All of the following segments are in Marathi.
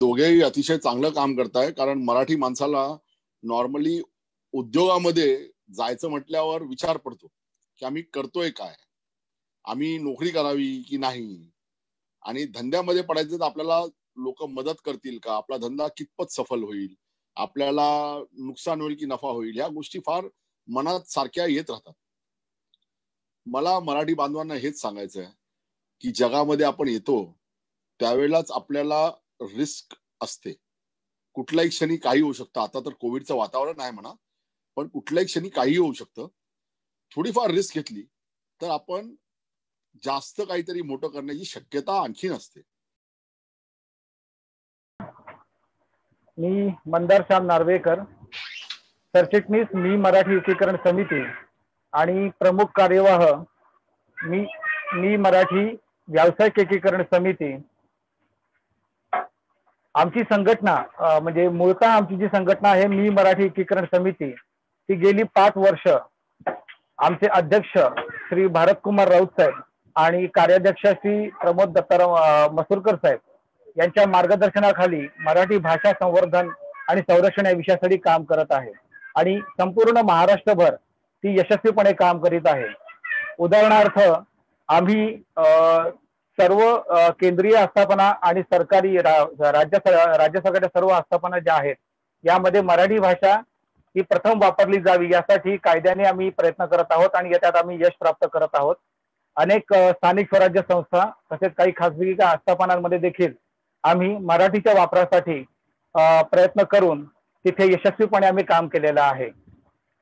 दोघेही अतिशय चांगलं काम करताय, कारण मराठी माणसाला नॉर्मली उद्योगामध्ये जायचं म्हटल्यावर विचार पडतो की आम्ही करतोय काय, आम्ही नोकरी करावी की नाही, आणि धंद्यामध्ये पडायचं तर आपल्याला लोक मदत करतील का, आपला धंदा कितपत सफल होईल, आपल्याला नुकसान होईल की नफा होईल, ह्या गोष्टी फार मनात सारख्या येत राहतात. मला मराठी बांधवांना हेच सांगायचं आहे की जगामध्ये आपण येतो त्यावेळेलाच आपल्याला रिस्क असते. कुठल्याही क्षणी काही होऊ शकतं. आता तर कोविडचं वातावरण आहे म्हणा, पण कुठल्याही क्षणी काही होऊ शकतं. थोडीफार रिस्क घेतली तर आपण जास्त काहीतरी मोठं करण्याची शक्यता आणखीन असते. मी मंदार श्याम नार्वेकर, सरचिटणीस मी मराठी एकीकरण समिती आणि प्रमुख कार्यवाह मी मराठी व्यावसायिक एकीकरण समिती। आमची संघटना म्हणजे मूळतः आमची जी संघटना आहे मी मराठी एकीकरण समिती, ती गेली 5 वर्ष आमचे अध्यक्ष श्री भारत कुमार राऊत साहेब आणि कार्याध्यक्ष श्री प्रमोद दत्ताराम मसूरकर साहेब यांच्या मार्गदर्शनाखाली मराठी भाषा संवर्धन आणि संरक्षण या विषयासाठी काम करत आहे आणि संपूर्ण महाराष्ट्रभर ती यशस्वीपणे काम करीत आहे। उदाहरणार्थ आम्ही सर्व केंद्रीय आस्थापना आणि सरकारी राज्य सरकारच्या सर्व आस्थापना ज्या आहेत यामध्ये मराठी भाषा ही प्रथम वापरली जावी यासाठी कायद्याने आम्ही प्रयत्न करत आहोत आणि यात आम्ही यश प्राप्त करत आहोत। अनेक स्थानिक स्वराज्य संस्था तसेच काही खासगी आस्थापनांमध्ये देखील आम्ही मराठीच्या वापरासाठी प्रयत्न करून तिथे यशस्वीपणे आम्ही काम केलेलं आहे।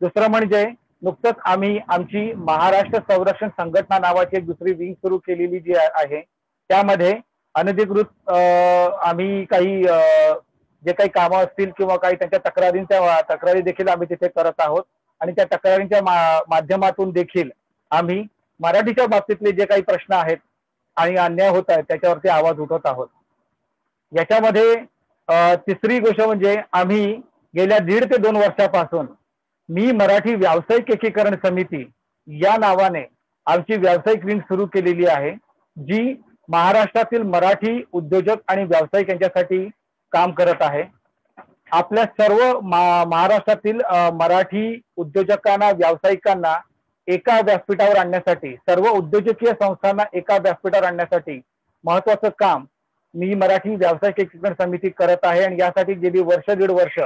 दुसरं म्हणजे नुकतंच आम्ही आमची महाराष्ट्र संरक्षण संघटना नावाची एक दुसरी विंग सुरू केलेली जी आहे त्यामध्ये अनधिकृत आम्ही काही जे काही कामं असतील किंवा काही त्यांच्या तक्रारी देखील आम्ही तिथे करत आहोत आणि त्या तक्रारींच्या माध्यमातून देखील आम्ही मराठीच्या बाबतीतले जे काही प्रश्न आहेत आणि अन्याय होत आहेत त्याच्यावरती आवाज उठवत आहोत। याच्यामध्ये तिसरी गोष्ट म्हणजे आम्ही गेल्या 1.5 ते 2 वर्षापासून मी मराठी व्यावसायिक एकीकरण समिती या नावाने आमची व्यावसायिक विंग सुरू केलेली आहे, जी महाराष्ट्रातील मराठी उद्योजक आणि व्यावसायिक यांच्यासाठी काम करत आहे। आपल्या सर्व महाराष्ट्रातील मराठी उद्योजकांना व्यावसायिकांना एका व्यासपीठावर आणण्यासाठी, सर्व उद्योजकीय संस्थांना एका व्यासपीठावर आणण्यासाठी महत्वाचं काम मी मराठी व्यावसायिक एकीकरण समिती करत आहे आणि यासाठी गेली 1.5 वर्ष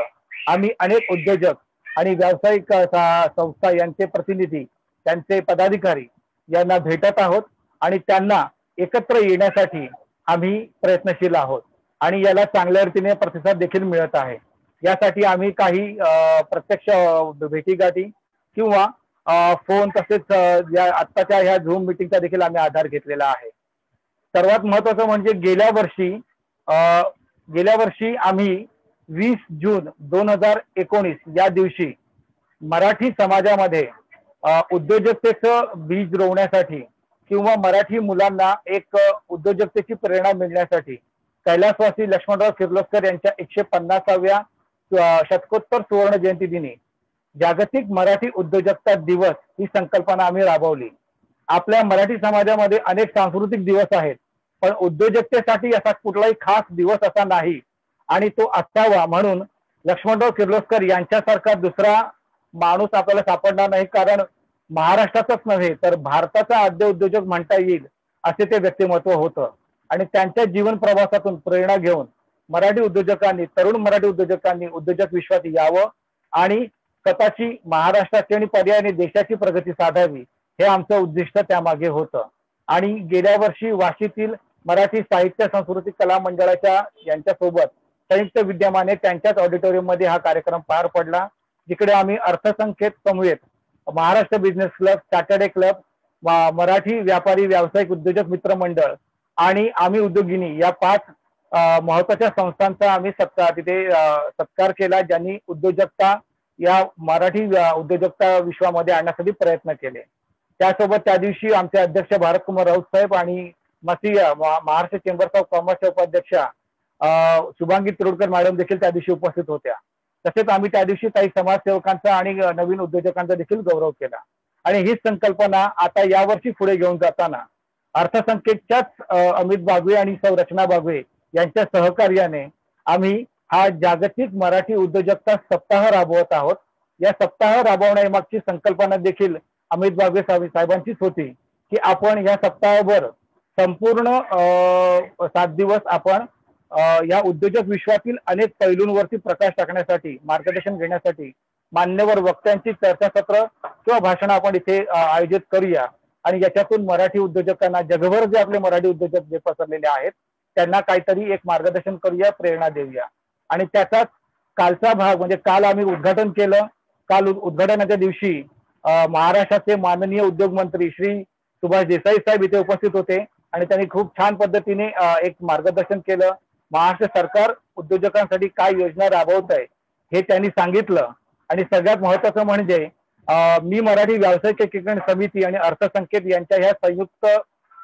आम्ही अनेक उद्योजक आणि व्यावसायिक संस्था यांचे प्रतिनिधी, त्यांचे पदाधिकारी यांना भेटत आहोत आणि त्यांना एकत्र येण्यासाठी आम्ही प्रयत्नशील आहोत आणि याला चांगल्या रीतीने प्रतिसाद देखील मिळत आहे। यासाठी आम्ही काही प्रत्यक्ष भेटीगाठी किंवा फोन तसेच आत्ताच्या ह्या झूम मीटिंगचा देखील आम्ही आधार घेतलेला आहे। सर्वात महत्त्वाचं म्हणजे गेल्या वर्षी आम्ही 20 जून 2019 या दिवशी मराठी समाजामध्ये उद्योजकतेचं बीज रोवण्यासाठी किंवा मराठी मुलांना एक उद्योजकतेची प्रेरणा मिळण्यासाठी कैलासवासी लक्ष्मणराव किर्लोस्कर यांच्या 150व्या शतकोत्तर सुवर्ण जयंती दिनी जागतिक मराठी उद्योजकता दिवस ही संकल्पना आम्ही राबवली। आपल्या मराठी समाजामध्ये अनेक सांस्कृतिक दिवस आहेत, पण उद्योजकतेसाठी असा कुठलाही खास दिवस असा नाही आणि तो असावा म्हणून लक्ष्मणराव किर्लोस्कर यांच्यासारखा दुसरा माणूस आपल्याला सापडणार नाही, कारण महाराष्ट्राचाच नव्हे तर भारताचा आद्य उद्योजक म्हणता येईल असे ते व्यक्तिमत्व होतं आणि त्यांच्या जीवन प्रवासातून प्रेरणा घेऊन मराठी उद्योजकांनी, तरुण मराठी उद्योजकांनी उद्योजक विश्वात यावं आणि स्वतःची, महाराष्ट्राची आणि पर्यायाने देशाची प्रगती साधावी हे आमचं उद्दिष्ट त्यामागे होतं। आणि गेल्या वर्षी वाशीतील मराठी साहित्य संस्कृती कला मंडळाच्या यांच्यासोबत संयुक्त विद्यमाने त्यांच्याच ऑडिटोरियम मध्ये हा कार्यक्रम पार पडला, जिकडे आम्ही अर्थसंकेत समवेत Maharashtra business club, Saturday club, Marathi व्यापारी व्यावसायिक उद्योजक मित्र मंडळ आणि आम्ही उद्योगिनी या 5 महत्वाच्या संस्थांचा आम्ही तिथे सत्कार केला, ज्यांनी उद्योजकता या मराठी उद्योजकता विश्वामध्ये आणण्यासाठी प्रयत्न केले। त्यासोबत त्या दिवशी आमचे अध्यक्ष भारत कुमार राऊत साहेब आणि मसिया महाराष्ट्र चेंबर्स ऑफ कॉमर्सच्या उपाध्यक्षा शुभांगी तिरोडकर मॅडम देखील त्या दिवशी उपस्थित होत्या। तसेच आम्ही त्या दिवशी काही समाजसेवकांचा आणि नवीन उद्योजकांचा देखील गौरव केला आणि हीच संकल्पना आता यावर्षी पुढे घेऊन जाताना अर्थसंकेतच्याच अमित बागवे आणि सौ रचना बागवे यांच्या सहकार्याने आम्ही हा जागतिक मराठी उद्योजकता सप्ताह राबवत आहोत. या सप्ताह राबवण्यामागची संकल्पना देखील अमित बागवे साहेबांचीच होती की आपण या सप्ताहाभर संपूर्ण 7 दिवस आपण या उद्योजक विश्वातील अनेक पैलूंवरती प्रकाश टाकण्यासाठी, मार्गदर्शन घेण्यासाठी मान्यवर वक्त्यांची चर्चासत्र किंवा भाषण आपण इथे आयोजित करूया आणि याच्यातून मराठी उद्योजकांना, जगभर जे आपले मराठी उद्योजक जे पसरलेले आहेत त्यांना काहीतरी एक मार्गदर्शन करूया, प्रेरणा देऊया. आणि त्याचाच कालचा भाग म्हणजे काल आम्ही उद्घाटन केलं. काल उद्घाटनाच्या दिवशी महाराष्ट्राचे माननीय उद्योग मंत्री श्री सुभाष देसाई साहेब इथे उपस्थित होते आणि त्यांनी खूप छान पद्धतीने एक मार्गदर्शन केलं. महाराष्ट्र सरकार उद्योजकांसाठी काय योजना राबवत आहे हे त्यांनी सांगितलं. आणि सगळ्यात महत्वाचं म्हणजे मी मराठी व्यावसायिक एकीकरण समिती आणि अर्थसंकेत यांच्या ह्या संयुक्त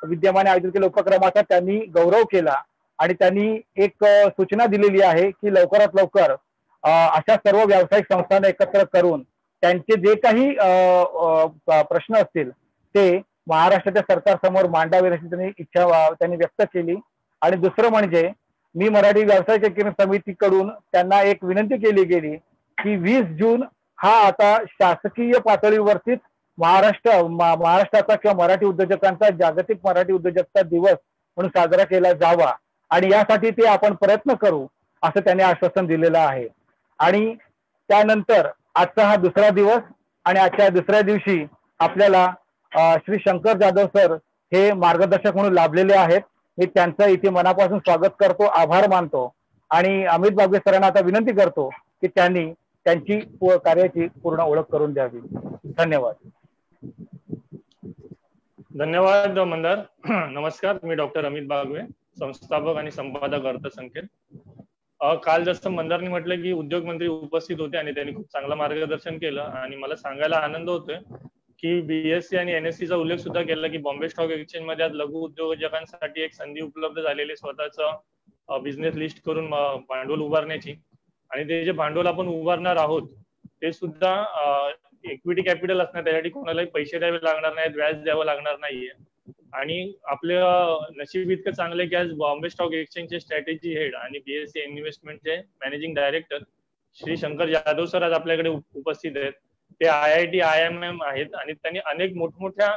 विद्यमाने आयोजित केलेल्या उपक्रमाचा त्यांनी गौरव केला आणि त्यांनी एक सूचना दिलेली आहे की लवकरात लवकर अशा सर्व व्यावसायिक संस्थांना एकत्र करून त्यांचे जे काही प्रश्न असतील ते महाराष्ट्राच्या सरकारसमोर मांडावे अशी त्यांनी इच्छा त्यांनी व्यक्त केली. आणि दुसरं म्हणजे मी मराठी व्यावसायिक एकीकरण समितीकडून त्यांना एक विनंती केली गेली की 20 जून हा आता शासकीय पातळीवरतीच महाराष्ट्राचा किंवा मराठी उद्योजकांचा जागतिक मराठी उद्योजकता दिवस म्हणून साजरा केला जावा आणि यासाठी ते आपण प्रयत्न करू असं त्यांनी आश्वासन दिलेलं आहे. आणि त्यानंतर आजचा हा दुसरा दिवस आणि आजच्या दुसऱ्या दिवशी आपल्याला श्री शंकर जाधव सर हे मार्गदर्शक म्हणून लाभलेले आहेत. मी त्यांचं इथे मनापासून स्वागत करतो, आभार मानतो आणि अमित बागवे सरांना आता विनंती करतो की त्यांनी त्यांची कार्याची पूर्ण ओळख करून द्यावी. धन्यवाद. धन्यवाद मंदार. नमस्कार, मी डॉक्टर अमित बागवे, संस्थापक आणि संपादक अर्थसंकेत. काल जसं मंदारने म्हटलं की उद्योग मंत्री उपस्थित होते आणि त्यांनी खूप चांगलं मार्गदर्शन केलं आणि मला सांगायला आनंद होतोय की BSC आणि NSE चा उल्लेख सुद्धा केला की बॉम्बे स्टॉक एक्सचेंज मध्ये आज लघु उद्योजकांसाठी एक संधी उपलब्ध झालेली स्वतःचं बिझनेस लिस्ट करून भांडवल उभारण्याची. आणि ते जे भांडवल आपण उभारणार आहोत ते सुद्धा इक्विटी कॅपिटल असणार, त्यासाठी कोणालाही पैसे द्यावे लागणार नाहीत, व्याज द्यावं लागणार नाहीये. आणि आपलं नशीब इतकं चांगलं की आज बॉम्बे स्टॉक एक्सचेंजचे स्ट्रॅटेजी हेड आणि BSC इन्व्हेस्टमेंटचे managing director Shri Shankar Jadhav sir आज आपल्याकडे उपस्थित आहेत. ते IIT IIM आहेत आणि त्यांनी अनेक मोठमोठ्या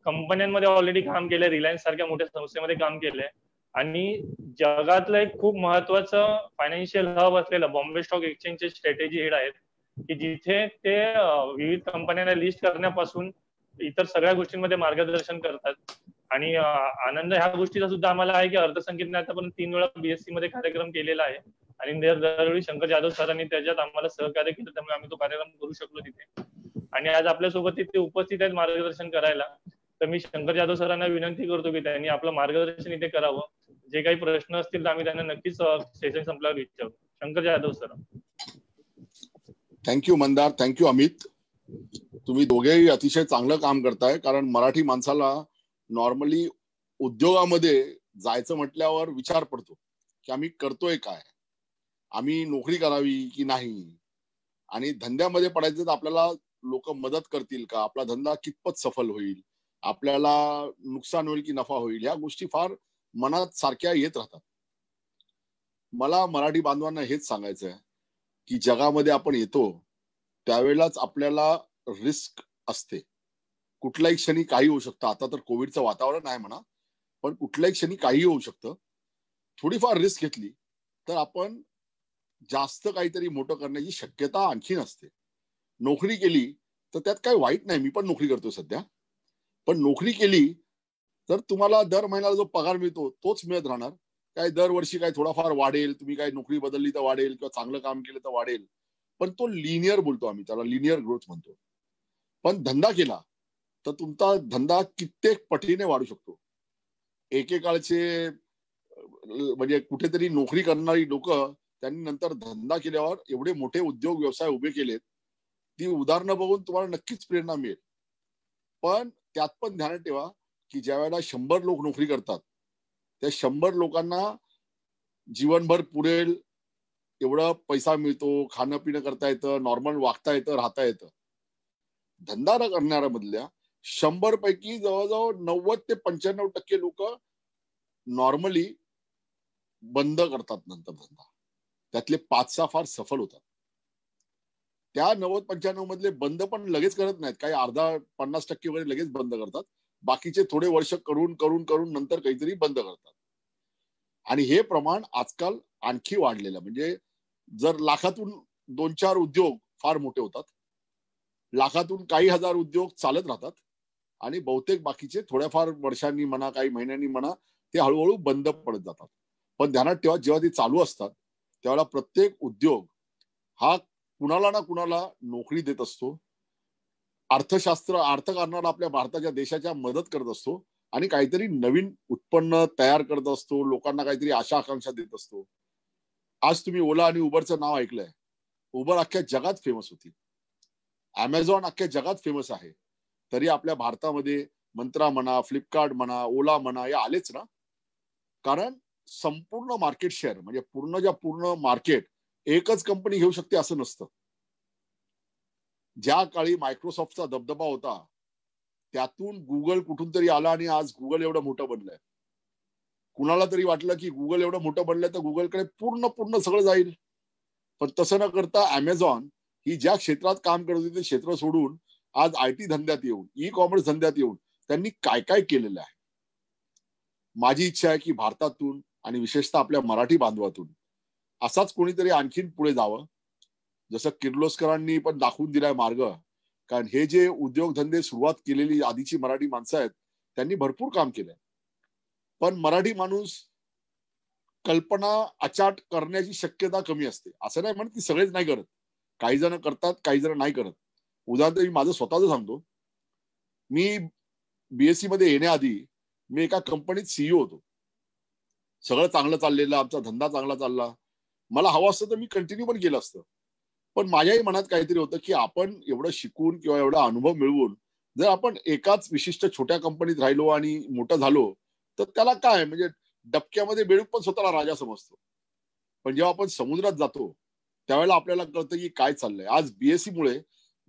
कंपन्यांमध्ये ऑलरेडी काम केलंय, रिलायन्स सारख्या मोठ्या संस्थेमध्ये काम केलंय आणि जगातलं एक खूप महत्वाचं फायनान्शियल हब असलेलं बॉम्बे स्टॉक एक्सचेंजचे स्ट्रॅटेजी हेड आहेत की जिथे ते विविध कंपन्यांना लिस्ट करण्यापासून इतर सगळ्या गोष्टींमध्ये मार्गदर्शन करतात. आणि आनंद ह्या गोष्टीचा सुद्धा आम्हाला आहे की अर्थसंकेतने आतापर्यंत 3 वेळा BSC मध्ये कार्यक्रम केलेला आहे आणि दरवेळी शंकर जाधव सरांनी त्याच्यात आम्हाला सहकार्य केलं, त्यामुळे आम्ही तो कार्यक्रम करू शकलो तिथे. आणि आज आपल्यासोबत तिथे उपस्थित आहेत मार्गदर्शन करायला. तर मी शंकर जाधव सरांना विनंती करतो की त्यांनी आपलं मार्गदर्शन इथे करावं. जे काही प्रश्न असतील तर आम्ही त्यांना नक्कीच सेशन संपल्यावर विचारू. Shankar Jadhav sir. Thank you Mandar, thank you Amit. तुम्ही दोघेही अतिशय चांगलं काम करताय, कारण मराठी माणसाला नॉर्मली उद्योगामध्ये जायचं म्हटल्यावर विचार पडतो की आम्ही करतोय काय, आम्ही नोकरी करावी की नाही, आणि धंद्यामध्ये पडायचं तर आपल्याला लोक मदत करतील का, आपला धंदा कितपत सफल होईल, आपल्याला नुकसान होईल की नफा होईल, ह्या गोष्टी फार मनात सारख्या येत राहतात. मला मराठी बांधवांना हेच सांगायचं आहे की जगामध्ये आपण येतो त्यावेळेलाच आपल्याला रिस्क असते. कुठल्याही क्षणी काही होऊ शकतं. आता तर कोविडचं वातावरण आहे म्हणा, पण कुठल्याही क्षणी काही होऊ शकतं. थोडीफार रिस्क घेतली तर आपण जास्त काहीतरी मोठं करण्याची शक्यता आणखीन असते. नोकरी केली तर त्यात काही वाईट नाही, मी पण नोकरी करतो सध्या, पण नोकरी केली तर तुम्हाला दर महिन्याला जो पगार मिळतो तोच मिळत राहणार. काय दरवर्षी काय थोडाफार वाढेल, तुम्ही काय नोकरी बदलली तर वाढेल किंवा चांगलं काम केलं तर वाढेल, पण तो लिनियर बोलतो आम्ही त्याला, लिनियर ग्रोथ म्हणतो. पण धंदा केला तर तुमचा धंदा कित्येक पटीने वाढू शकतो. एकेकाळचे म्हणजे कुठेतरी नोकरी करणारी लोक त्यांनी नंतर धंदा केल्यावर एवढे मोठे उद्योग व्यवसाय उभे केलेत, ती उदाहरणं बघून तुम्हाला नक्कीच प्रेरणा मिळेल. पण त्यात पण ध्यानात ठेवा की ज्या वेळेला 100 लोक नोकरी करतात त्या 100 लोकांना जीवनभर पुरेल एवढा पैसा मिळतो, खाणं पिणं करता येतं, नॉर्मल वागता येतं, राहता येतं. धंदा करणाऱ्या मधल्या 100 पैकी जवळजवळ 90 ते 95% लोक नॉर्मली बंद करतात नंतर धंदा. त्यातले 5-6 फार सफल होतात. त्या 90-95 मधले बंद पण लगेच करत नाहीत, काही 50% वगैरे लगेच बंद करतात. बाकीचे थोडे वर्ष करून करून करून नंतर काहीतरी बंद करतात. आणि हे प्रमाण आजकाल आणखी वाढलेलं. म्हणजे जर लाखातून 2-4 उद्योग फार मोठे होतात, लाखातून काही हजार उद्योग चालत राहतात आणि बहुतेक बाकीचे थोड्याफार वर्षांनी म्हणा, काही महिन्यांनी म्हणा, ते हळूहळू बंद पडत जातात. पण ध्यानात ठेवा, जेव्हा ते चालू असतात त्यावेळेला प्रत्येक उद्योग हा कुणाला ना कुणाला नोकरी देत असतो, अर्थकारणाला आपल्या भारताच्या देशाच्या मदत करत असतो आणि काहीतरी नवीन उत्पन्न तयार करत असतो, लोकांना काहीतरी आशा आकांक्षा देत असतो. आज तुम्ही ओला आणि उबरचं नाव ऐकलंय. उबर अख्ख्या जगात फेमस होती, अमेझॉन अख्ख्या जगात फेमस आहे, तरी आपल्या भारतामध्ये मंत्रा म्हणा, फ्लिपकार्ट म्हणा, ओला म्हणा, हे आलेच ना. कारण संपूर्ण मार्केट शेअर म्हणजे पूर्ण मार्केट एकच कंपनी घेऊ शकते असं नसतं. ज्या काळी मायक्रोसॉफ्टचा दबदबा होता त्यातून गुगल कुठून तरी आला आणि आज गुगल एवढं मोठं बनलंय. कुणाला तरी वाटलं की गुगल एवढं मोठं बनलंय तर गुगलकडे पूर्ण सगळं जाईल, पण तसं न करता अमेझॉन ही ज्या क्षेत्रात काम करत होती ते क्षेत्र सोडून आज IT धंद्यात येऊन, ई कॉमर्स धंद्यात येऊन त्यांनी काय काय केलेलं आहे. माझी इच्छा आहे की भारतातून आणि विशेषतः आपल्या मराठी बांधवातून असाच कोणीतरी आणखीन पुढे जावं, जसं किर्लोस्करांनी पण दाखवून दिलाय मार्ग. कारण हे जे उद्योगधंदे सुरुवात केलेली आधीची मराठी माणसं आहेत त्यांनी भरपूर काम केलंय. पण मराठी माणूस कल्पना अचाट करण्याची शक्यता कमी असते. असं नाही म्हणत की सगळेच नाही करत, काही जण करतात, काही जण नाही करत. उदाहरण मी माझं स्वतःच सांगतो. मी BSc मध्ये येण्याआधी मी एका कंपनीत CEO होतो. सगळं चांगलं चाललेलं, आमचा धंदा चांगला चालला. मला हवं असतं तर मी कंटिन्यू पण केलं असतं. पण माझ्याही मनात काहीतरी होतं की आपण एवढं शिकून किंवा एवढा अनुभव मिळवून जर आपण एकाच विशिष्ट छोट्या कंपनीत राहिलो आणि मोठं झालो तर त्याला काय, म्हणजे डबक्यामध्ये बेडूक पण स्वतःला राजा समजतो. पण जेव्हा आपण समुद्रात जातो त्यावेळेला आपल्याला कळतं की काय चाललंय. आज BSc मुळे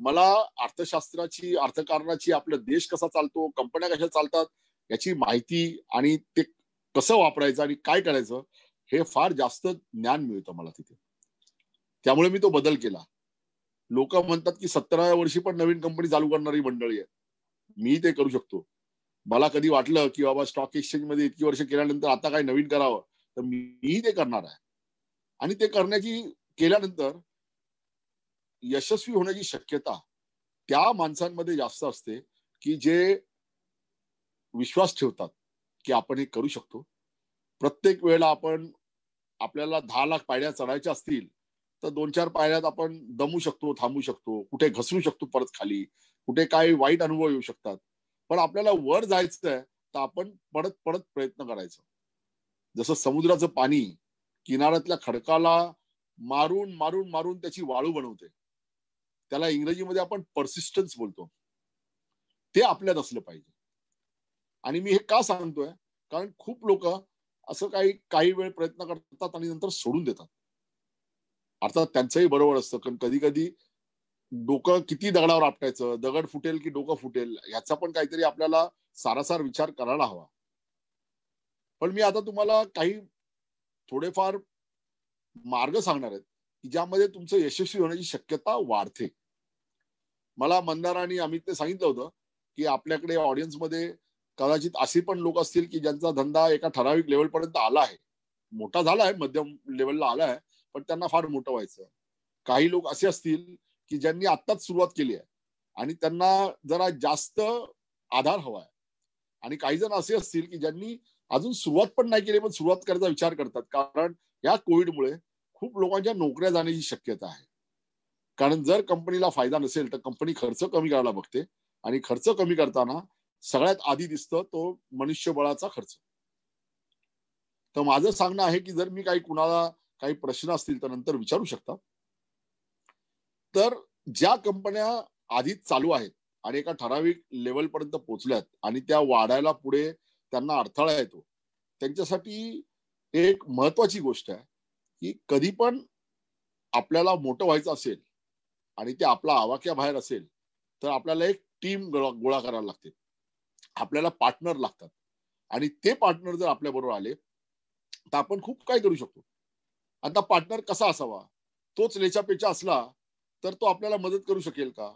मला अर्थशास्त्राची, अर्थकारणाची, आपला देश कसा चालतो, कंपन्या कशा चालतात याची माहिती आणि ते कसं वापरायचं आणि काय करायचं हे फार जास्त ज्ञान मिळतं मला तिथे. त्यामुळे मी तो बदल केला. लोक म्हणतात की 17व्या वर्षी पण नवीन कंपनी चालू करणारी मंडळी आहे. मी ते करू शकतो. मला कधी वाटलं की बाबा स्टॉक एक्सचेंज मध्ये इतकी वर्ष केल्यानंतर आता काय नवीन करावं तर मी ते करणार आहे. आणि ते केल्यानंतर यशस्वी होण्याची शक्यता त्या माणसांमध्ये जास्त असते की जे विश्वास ठेवतात की आपण हे करू शकतो. प्रत्येक वेळेला आपल्याला 10 लाख पायऱ्या चढायच्या असतील तर 2-4 पायऱ्यात आपण दमू शकतो, थांबू शकतो, कुठे घसरू शकतो परत खाली, कुठे काही वाईट अनुभव येऊ शकतात. पण आपल्याला वर जायचंय तर आपण पडत पडत प्रयत्न करायचा. जसं समुद्राचं पाणी किनाऱ्यातल्या खडकाला मारून मारून मारून त्याची वाळू बनवते, त्याला इंग्रजीमध्ये आपण पर्सिस्टन्स बोलतो. ते आपल्यात असलं पाहिजे. आणि मी हे का सांगतोय, कारण खूप लोक असं काही वेळ प्रयत्न करतात आणि नंतर सोडून देतात. अर्थात त्यांचंही बरोबर असतं, कारण कधी कधी डोकं किती दगडावर आपटायचं, दगड फुटेल की डोकं फुटेल ह्याचा पण काहीतरी आपल्याला सारासार विचार करायला हवा. पण मी आता तुम्हाला काही थोडेफार मार्ग सांगणार आहेत की ज्यामध्ये तुमचं यशस्वी होण्याची शक्यता वाढते. मला मंदार आणि अमितने सांगितलं होतं की आपल्याकडे ऑडियन्समध्ये कदाचित असे पण लोक असतील की ज्यांचा धंदा एका ठराविक लेवल पर्यंत आला आहे, मोठा झाला आहे, मध्यम लेवलला आला आहे, पण त्यांना फार मोठं व्हायचं. काही लोक असे असतील की ज्यांनी आत्ताच सुरुवात केली आहे आणि त्यांना जरा जास्त आधार हवा आहे. आणि काही जण असे असतील की ज्यांनी अजून सुरुवात पण नाही केली पण सुरुवात करायचा विचार करतात, कारण या कोविडमुळे खूप लोकांच्या नोकऱ्या जाण्याची शक्यता आहे. कारण जर कंपनीला फायदा नसेल तर कंपनी खर्च कमी करायला बघते आणि खर्च कमी करताना सगळ्यात आधी दिसतं तो मनुष्यबळाचा खर्च. तर माझं सांगणं आहे की जर मी कुणाला काही प्रश्न असतील तर नंतर विचारू शकता. तर ज्या कंपन्या आधीच चालू आहेत आणि एका ठराविक लेवल पर्यंत पोहोचल्यात आणि त्या वाढायला पुढे त्यांना अडथळा येतो, त्यांच्यासाठी एक महत्वाची गोष्ट आहे की कधी पण आपल्याला मोठं व्हायचं असेल आणि ते आपला आवाक्याबाहेर असेल तर आपल्याला एक टीम गोळा करायला लागते, आपल्याला पार्टनर लागतात. आणि ते पार्टनर जर आपल्या बरोबर आले तर आपण खूप काय करू शकतो. आता पार्टनर कसा असावा, तोच लेचापेचा असला तर तो आपल्याला मदत करू शकेल का?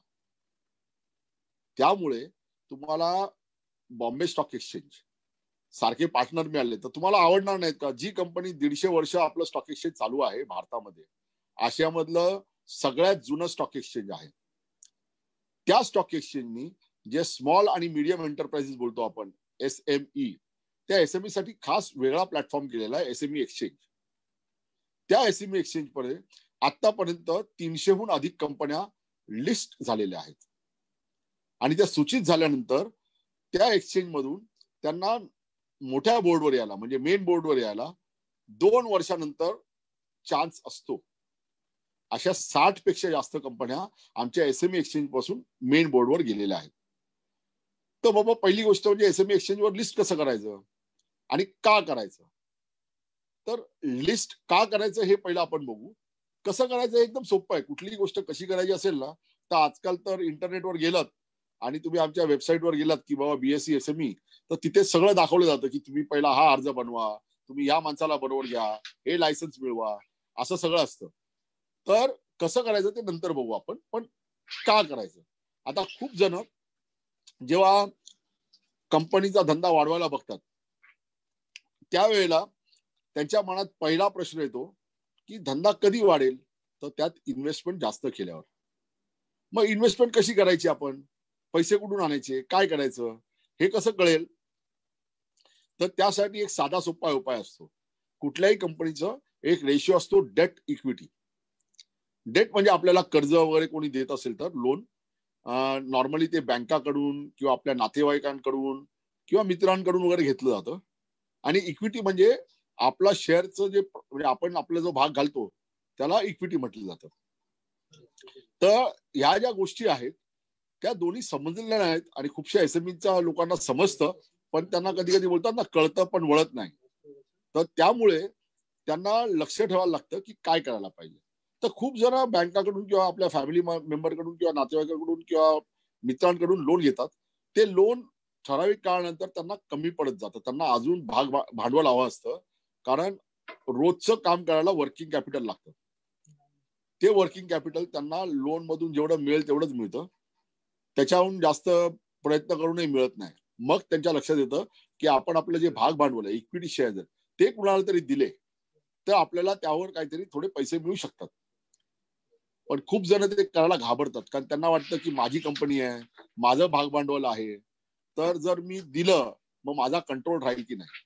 त्यामुळे तुम्हाला बॉम्बे स्टॉक एक्सचेंज सारखे पार्टनर मिळाले तर तुम्हाला आवडणार नाहीत का? जी कंपनी 150 वर्ष आपलं स्टॉक एक्सचेंज चालू आहे भारतामध्ये, आशियामधलं सगळ्यात जुनं स्टॉक एक्सचेंज आहे. त्या स्टॉक एक्सचेंजनी जे स्मॉल आणि मीडियम एंटरप्राइजेस बोलतो आपण, SME, त्या SME साठी खास वेगळा प्लॅटफॉर्म केलेला आहे, SME एक्सचेंज. त्या SME एक्सचेंज मध्ये आतापर्यंत 300हून अधिक कंपन्या लिस्ट झालेल्या आहेत आणि त्या सूचित झाल्यानंतर त्या एक्सचेंज मधून त्यांना मोठ्या बोर्डवर यायला, म्हणजे मेन बोर्डवर यायला 2 वर्षानंतर चान्स असतो. अशा 60 पेक्षा जास्त कंपन्या आमच्या SME एक्सचेंज पासून मेन बोर्डवर गेलेल्या आहेत. तर बाबा पहिली गोष्ट म्हणजे SME एक्सचेंजवर लिस्ट कसं करायचं आणि का करायचं? तर लिस्ट का करायचं हे पहिलं आपण बघू. कसं करायचं एकदम सोपं आहे. कुठलीही गोष्ट कशी करायची असेल ना, तर आजकाल तर इंटरनेटवर गेलात आणि तुम्ही आमच्या वेबसाईटवर गेलात की बाबा BSE SME, तर तिथे सगळं दाखवलं जातं की तुम्ही पहिला हा अर्ज बनवा, तुम्ही या माणसाला बरोबर घ्या, हे लायसन्स मिळवा, असं सगळं असतं. तर कसं करायचं ते नंतर बघू आपण, पण का करायचं? आता खूप जण जेव्हा कंपनीचा धंदा वाढवायला बघतात त्यावेळेला त्यांच्या मनात पहिला प्रश्न येतो की धंदा कधी वाढेल? तर त्यात इन्व्हेस्टमेंट जास्त केल्यावर. मग इन्व्हेस्टमेंट कशी करायची? आपण पैसे कुठून आणायचे? काय करायचं? हे कसं कळेल? तर त्यासाठी एक साधा सोपा उपाय असतो. कुठल्याही कंपनीचं एक रेशिओ असतो डेट इक्विटी. डेट म्हणजे आपल्याला कर्ज वगैरे कोणी देत असेल तर लोन, नॉर्मली ते बँकाकडून किंवा आपल्या नातेवाईकांकडून किंवा मित्रांकडून वगैरे घेतलं जातं. आणि इक्विटी म्हणजे आपला शेअरचं जे, म्हणजे आपण आपला जो भाग घालतो त्याला इक्विटी म्हटलं जातं. तर ह्या ज्या गोष्टी आहेत त्या दोन्ही समजलेल्या नाहीत आणि खूपशा SMEच्या लोकांना समजतं, पण त्यांना कधी कधी बोलतात ना, कळतं पण वळत नाही. तर त्यामुळे त्यांना लक्ष ठेवायला लागतं की काय करायला पाहिजे. तर खूप जण बँकाकडून किंवा आपल्या फॅमिली मेंबरकडून किंवा नातेवाईकांकडून किंवा मित्रांकडून लोन घेतात. ते लोन ठराविक काळानंतर त्यांना कमी पडत जातं. त्यांना अजून भांडवल हवं असतं, कारण रोजचं काम करायला वर्किंग कॅपिटल लागतं. ते वर्किंग कॅपिटल त्यांना लोन मधून जेवढं मिळेल तेवढंच मिळतं, त्याच्याहून जास्त प्रयत्न करूनही मिळत नाही. मग त्यांच्या लक्षात येतं की आपण आपलं जे भाग भांडवल आहे, इक्विटी शेअर, ते कुणाला तरी दिले तर आपल्याला त्यावर काहीतरी थोडे पैसे मिळू शकतात. पण खूप जण ते करायला घाबरतात, कारण त्यांना वाटतं की माझी कंपनी आहे, माझं भाग भांडवल आहे, तर जर मी दिलं मग माझा कंट्रोल राहील की नाही.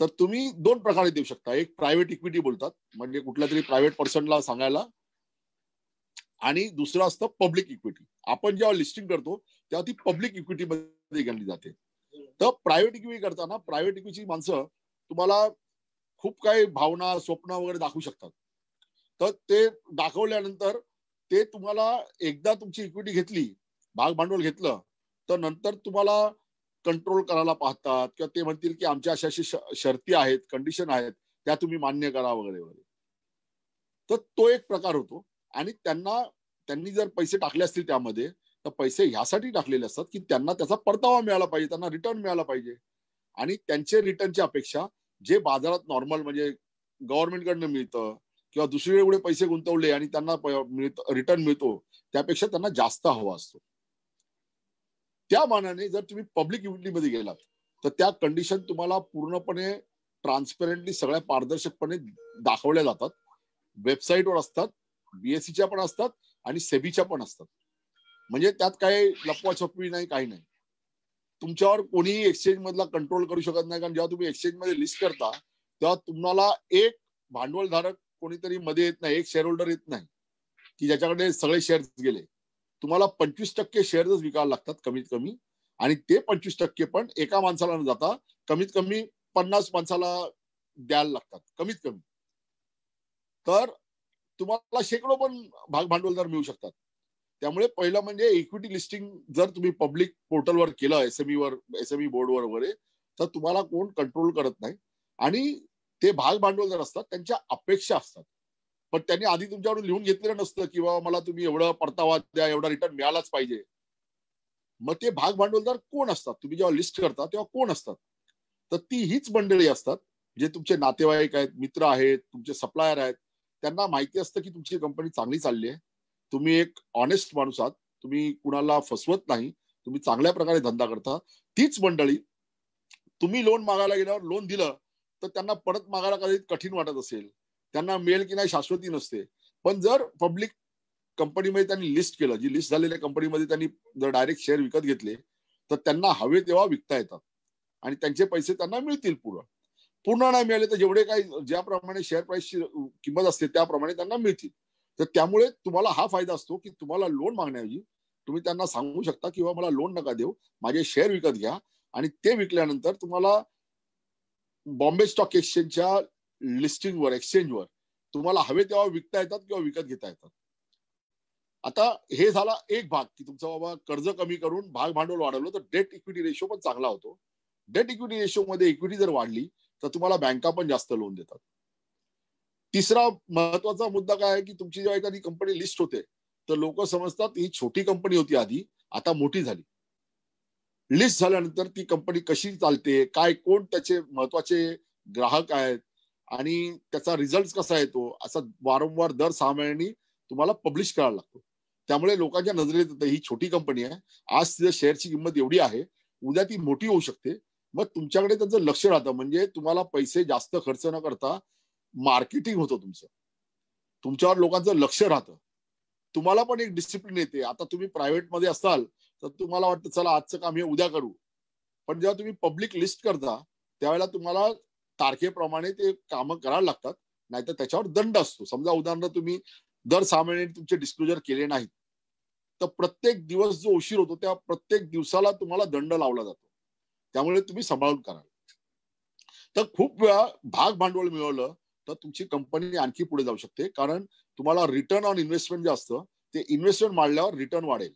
तर तुम्ही 2 प्रकारे देऊ शकता. एक प्रायव्हेट इक्विटी बोलतात, म्हणजे कुठल्या तरी प्रायव्हेट पर्सनला सांगायला, आणि दुसरं असतं पब्लिक इक्विटी. आपण जेव्हा लिस्टिंग करतो तेव्हा ती पब्लिक इक्विटी मध्ये गणली जाते. तर प्रायव्हेट इक्विटी करताना प्रायव्हेट इक्विटीची माणसं तुम्हाला खूप काही भावना, स्वप्न वगैरे दाखवू शकतात. तर ते दाखवल्यानंतर ते तुम्हाला, एकदा तुमची इक्विटी घेतली, भाग भांडवल घेतलं, तर नंतर तुम्हाला कंट्रोल करायला पाहतात किंवा ते म्हणतील की आमच्या अशा अशी शर्ती आहेत, कंडिशन आहेत, त्या तुम्ही मान्य करा वगैरे वगैरे. तर तो एक प्रकार होतो. आणि त्यांनी जर पैसे टाकले असतील त्यामध्ये, तर पैसे ह्यासाठी टाकलेले असतात की त्यांना त्याचा परतावा मिळाला पाहिजे, त्यांना रिटर्न मिळाला पाहिजे. आणि त्यांचे रिटर्नची अपेक्षा जे बाजारात नॉर्मल, म्हणजे गव्हर्नमेंटकडनं मिळतं किंवा दुसरीकडे एवढे पैसे गुंतवले आणि त्यांना रिटर्न मिळतो, त्यापेक्षा त्यांना जास्त हवा असतो. त्या मानाने जर तुम्ही पब्लिक इक्विटीमध्ये गेलात तर त्या कंडिशन तुम्हाला पूर्णपणे ट्रान्सपेरंटली, सगळ्या पारदर्शकपणे दाखवल्या जातात. वेबसाईटवर असतात, BSEच्या पण असतात आणि सेबीच्या पण असतात. म्हणजे त्यात काही लपवाछपवी नाही, काही नाही. तुमच्यावर कोणीही एक्सचेंज मधला कंट्रोल करू शकत नाही, कारण जेव्हा तुम्ही एक्सचेंज मध्ये लिस्ट करता तेव्हा तुम्हाला एक भांडवलधारक कोणीतरी मध्ये येत नाही, एक शेअर होल्डर येत नाही की ज्याच्याकडे सगळे शेअर्स गेले. तुम्हाला 25% शेअर्स विकायला लागतात कमीत कमी, आणि ते 25% पण एका माणसाला न जाता कमीत कमी 50 माणसाला द्यायला लागतात कमीत कमी. तर तुम्हाला शेकडो पण भाग भांडवलदार मिळू शकतात. त्यामुळे पहिलं म्हणजे इक्विटी लिस्टिंग जर तुम्ही पब्लिक पोर्टलवर केलं, SME बोर्डवर वगैरे, तर तुम्हाला कोण कंट्रोल करत नाही. आणि ते भाग भांडवलदार असतात, त्यांच्या अपेक्षा असतात, पण त्यांनी आधी तुमच्याकडून लिहून घेतलेलं नसतं की बाबा मला तुम्ही एवढा परतावा द्या, एवढा रिटर्न मिळालाच पाहिजे. मग ते भाग भांडवलदार कोण असतात? तुम्ही जेव्हा लिस्ट करता तेव्हा कोण असतात? तर ती हीच मंडळी असतात जे तुमचे नातेवाईक आहेत, मित्र आहेत, तुमचे सप्लायर आहेत, त्यांना माहिती असतं की तुमची कंपनी चांगली चालली आहे, तुम्ही एक ऑनेस्ट माणूस आहात, तुम्ही कुणाला फसवत नाही, तुम्ही चांगल्या प्रकारे धंदा करता. तीच मंडळी तुम्ही लोन मागायला गेल्यावर लोन दिलं तर त्यांना परत मागायला कधी कठीण वाटत असेल, त्यांना मिळेल की नाही शाश्वती नसते. पण जर पब्लिक कंपनीमध्ये त्यांनी लिस्ट केलं, जी लिस्ट झालेल्या कंपनीमध्ये त्यांनी जर डायरेक्ट शेअर विकत घेतले तर त्यांना हवे तेव्हा विकता येतात आणि त्यांचे पैसे त्यांना मिळतील पुढं. पूर्ण नाही मिळाले तर जेवढे काही ज्याप्रमाणे शेअर प्राइसची किंमत असते त्याप्रमाणे त्यांना मिळतील. तर त्यामुळे तुम्हाला हा फायदा असतो की तुम्हाला लोन मागण्याऐवजी तुम्ही त्यांना सांगू शकता की मला लोन नका देऊ, माझे शेअर विकत घ्या आणि ते विकल्यानंतर तुम्हाला बॉम्बे स्टॉक एक्सचेंजच्या लिस्टिंगवर एक्सचेंजवर तुम्हाला हवे तेव्हा विकता येतात किंवा विकत घेता येतात. आता हे झाला एक भाग की तुमचा बाबा कर्ज कमी करून भाग भांडवल वाढवलं तर डेट इक्विटी रेशो पण चांगला होतो. डेट इक्विटी रेशो मध्ये इक्विटी जर वाढली तर तुम्हाला बँका पण जास्त लोन देतात. तिसरा महत्वाचा मुद्दा काय आहे की तुमची जेव्हा एखादी कंपनी लिस्ट होते तर लोक समजतात ही छोटी कंपनी होती आधी, आता मोठी झाली. लिस्ट झाल्यानंतर ती कंपनी कशी चालते, काय कोण त्याचे महत्वाचे ग्राहक आहेत आणि त्याचा रिझल्ट कसा येतो असं वारंवार दर 6 महिन्यांनी तुम्हाला पब्लिश करायला लागतो. त्यामुळे लोकांच्या नजरेत येतं ही छोटी कंपनी आहे, आज तिच्या शेअरची किंमत एवढी आहे, उद्या ती मोठी होऊ शकते. मग तुमच्याकडे त्यांचं लक्ष राहतं, म्हणजे तुम्हाला पैसे जास्त खर्च न करता मार्केटिंग होतं तुमचं, तुमच्यावर लोकांचं लक्ष राहतं, तुम्हाला पण एक डिसिप्लिन येते. आता तुम्ही प्रायव्हेट मध्ये असाल तर तुम्हाला वाटतं चला आजचं काम हे उद्या करू, पण जेव्हा तुम्ही पब्लिक लिस्ट करता त्यावेळेला तुम्हाला तारखेप्रमाणे ते कामं करायला लागतात, नाहीतर त्याच्यावर दंड असतो. समजा उदाहरणार्थ तुम्ही दर 6 महिन्यांनी तुमचे डिस्क्लोजर केले नाहीत तर प्रत्येक दिवस जो उशीर होतो त्या प्रत्येक दिवसाला तुम्हाला दंड लावला जातो. त्यामुळे तुम्ही सांभाळून कराल. तर खूप वेळा भाग भांडवल मिळवलं तर तुमची कंपनी आणखी पुढे जाऊ शकते, कारण तुम्हाला रिटर्न ऑन इन्व्हेस्टमेंट जे असतं ते इन्व्हेस्टमेंट वाढल्यावर रिटर्न वाढेल.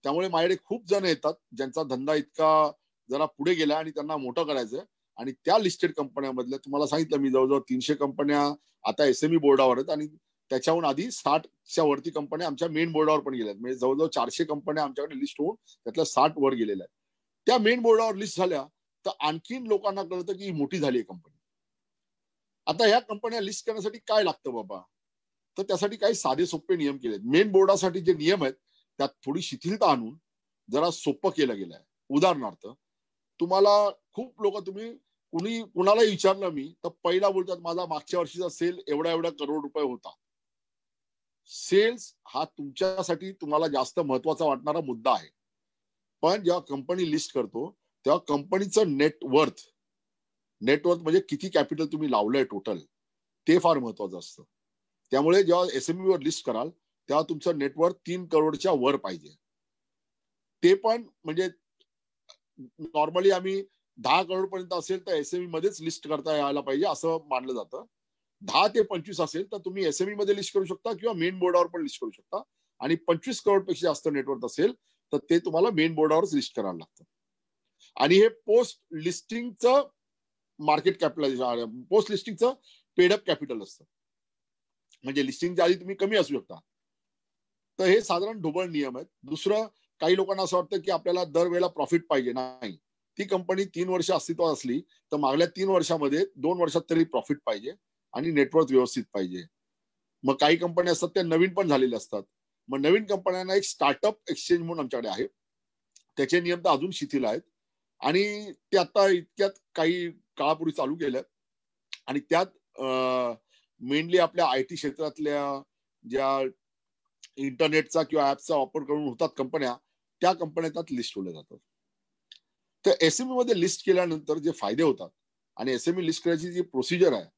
त्यामुळे माझ्याकडे खूप जण येतात ज्यांचा धंदा इतका जरा पुढे गेला आणि त्यांना मोठं करायचंय आणि त्या लिस्टेड कंपन्यांमधल्या तुम्हाला सांगितलं मी जवळजवळ 300 कंपन्या आता एसएमई बोर्डावर आहेत आणि त्याच्याहून आधी 60च्या वरती कंपन्या आमच्या मेन बोर्डावर पण गेल्या आहेत. म्हणजे जवळजवळ 400 कंपन्या आमच्याकडे लिस्ट होऊन त्यातल्या 60 वर गेलेल्या आहेत. त्या मेन बोर्डावर लिस्ट झाल्या तर आणखीन लोकांना कळतं की ही मोठी झाली आहे कंपनी. आता ह्या कंपन्या लिस्ट करण्यासाठी काय लागतं बाबा, तर त्यासाठी काही साधे सोपे नियम केलेत. मेन बोर्डासाठी जे नियम आहेत त्यात थोडी शिथिलता आणून जरा सोपं केलं गेलं आहे. उदाहरणार्थ तुम्हाला खूप लोक तुम्ही कुणालाही विचारलं मी तर पहिला बोलतात माझा मागच्या वर्षीचा सेल एवढा एवढा करोड रुपये होता. सेल्स हा तुमच्यासाठी तुम्हाला जास्त महत्वाचा वाटणारा मुद्दा आहे, पण जेव्हा कंपनी लिस्ट करतो तेव्हा कंपनीचं नेटवर्थ म्हणजे किती कॅपिटल तुम्ही लावलंय टोटल ते फार महत्वाचं असतं. त्यामुळे जेव्हा एसएमई वर लिस्ट कराल तेव्हा तुमचं नेटवर्थ 3 करोडच्या वर पाहिजे. ते पण म्हणजे नॉर्मली आम्ही 10 करोड पर्यंत असेल तर एसएमई मध्येच लिस्ट करता यायला पाहिजे असं मानलं जातं. 10 ते 25 असेल तर तुम्ही एसएमई मध्ये लिस्ट करू शकता किंवा मेन बोर्डावर पण लिस्ट करू शकता, आणि 25 करोड पेक्षा जास्त नेटवर्थ असेल तर ते तुम्हाला मेन बोर्डावरच लिस्ट करायला लागतं. आणि हे पोस्ट लिस्टिंगचं मार्केट कॅपिटलायझेशन, पोस्ट लिस्टिंगचं पेडअप कॅपिटल असतं, म्हणजे लिस्टिंगच्या आधी तुम्ही कमी असू शकता. तर हे साधारण ढोबळ नियम आहेत. दुसरं, काही लोकांना असं वाटतं की आपल्याला दरवेळेला प्रॉफिट पाहिजे. नाही, ती कंपनी 3 वर्ष अस्तित्वात असली तर मागल्या 3 वर्षामध्ये 2 वर्षात तरी प्रॉफिट पाहिजे आणि नेटवर्थ व्यवस्थित पाहिजे. मग काही कंपन्या असतात त्या नवीन पण झालेल्या असतात. मग नवीन कंपन्यांना एक स्टार्टअप एक्सचेंज म्हणून आमच्याकडे आहे, त्याचे नियम तर अजून शिथिल आहेत आणि ते आता इतक्यात काही काळापूर्वी चालू केलं आणि त्यात मेनली आपल्या आयटी क्षेत्रातल्या ज्या इंटरनेटचा किंवा ऍपचा वापर करून होतात कंपन्या, त्या कंपन्या त्यात लिस्ट होल्या जातात. तर एसएमई मध्ये लिस्ट केल्यानंतर जे फायदे होतात आणि एसएमई लिस्ट करायची जी प्रोसिजर आहे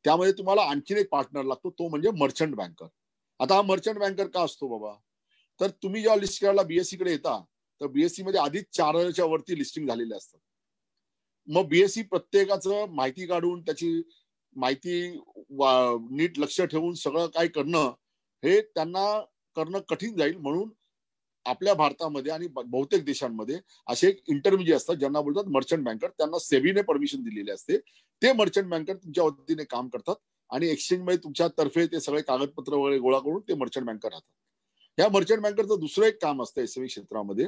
त्यामध्ये तुम्हाला आणखीन एक पार्टनर लागतो, तो म्हणजे मर्चंट बँकर. आता हा मर्चंट बँकर का असतो बाबा, तर तुम्ही जेव्हा लिस्ट करायला बीएससी कडे येता तर बीएससी मध्ये आधीच 4000च्या वरती लिस्टिंग झालेले असतात. मग बीएससी प्रत्येकाचं माहिती काढून त्याची माहिती नीट लक्ष ठेवून सगळं काय करणं हे त्यांना करणं कठीण जाईल. म्हणून आपल्या भारतामध्ये आणि बहुतेक देशांमध्ये असे एक इंटरमिजिएट असतात ज्यांना बोलतात मर्चंट बँकर, त्यांना सेबीने परमिशन दिलेली असते. ते मर्चंट बँकर तुमच्या वतीने काम करतात आणि एक्सचेंज मध्ये तुमच्या तर्फे ते सगळे कागदपत्र वगैरे गोळा करून ते मर्चंट बँकर राहतात. या मर्चंट बँकरचं दुसरं एक काम असतं एसएमई क्षेत्रामध्ये,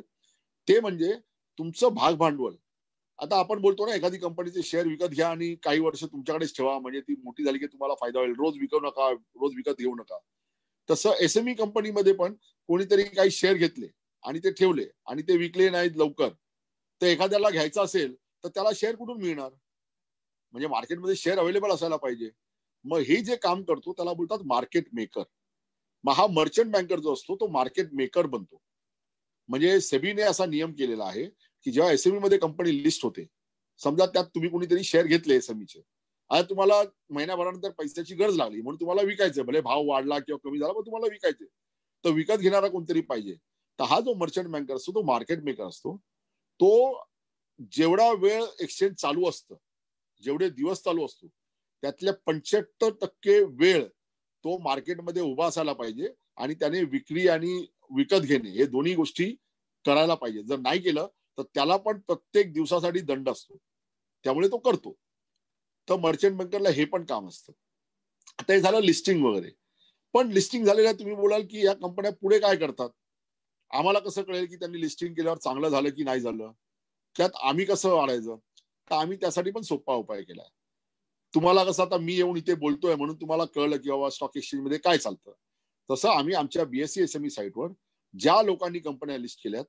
ते म्हणजे तुमचं भाग भांडवल आता आपण बोलतो ना, एखादी कंपनीचे शेअर विकत घ्या आणि काही वर्ष तुमच्याकडेच ठेवा, म्हणजे ती मोठी झाली की तुम्हाला फायदा होईल. रोज विकू नका, रोज विकत घेऊ नका. तसं एसएमई कंपनीमध्ये पण कोणीतरी काही शेअर घेतले आणि ते ठेवले आणि ते विकले नाहीत लवकर, तर एखाद्याला घ्यायचं असेल तर त्याला शेअर कुठून मिळणार? म्हणजे मार्केटमध्ये शेअर अवेलेबल असायला पाहिजे. मग हे जे काम करतो त्याला बोलतात मार्केट मेकर. मग हा मर्चंट बँकर जो असतो तो मार्केट मेकर बनतो. म्हणजे सेबीने असा नियम केलेला आहे की जेव्हा एसएमई मध्ये कंपनी लिस्ट होते, समजा त्यात तुम्ही कोणीतरी शेअर घेतले एसएमईचे, आता तुम्हाला महिन्याभरानंतर पैशाची गरज लागली म्हणून तुम्हाला विकायचं, भले भाव वाढला किंवा कमी झाला पण तुम्हाला विकायचे, तर विकत घेणारा कोणतरी पाहिजे. तर हा जो मर्चंट बँकर असतो तो मार्केट मेकर असतो. तो जेवढा वेळ एक्सचेंज चालू असतं, जेवढे दिवस चालू असतो, त्यातल्या 75% वेळ तो मार्केटमध्ये उभा असायला पाहिजे आणि त्याने विक्री आणि विकत घेणे हे दोन्ही गोष्टी करायला पाहिजे. जर नाही केलं तर त्याला पण प्रत्येक दिवसासाठी दंड असतो, त्यामुळे तो करतो. तर मर्चंट बँकरला हे पण काम असतं. आता हे झालं लिस्टिंग वगैरे. पण लिस्टिंग झालेल्या तुम्ही बोलाल की या कंपन्या पुढे काय करतात, आम्हाला कसं कळेल की त्यांनी लिस्टिंग केल्यावर चांगलं झालं की नाही झालं, त्यात आम्ही कसं वाढायचं? तर आम्ही त्यासाठी पण सोपा उपाय केलाय. तुम्हाला कसं आता मी येऊन इथे बोलतोय म्हणून तुम्हाला कळलं की बाबा स्टॉक एक्सचेंज मध्ये काय चालतं, तसं आम्ही आमच्या बीएससी एसएमई साईटवर ज्या लोकांनी कंपन्या लिस्ट केल्यात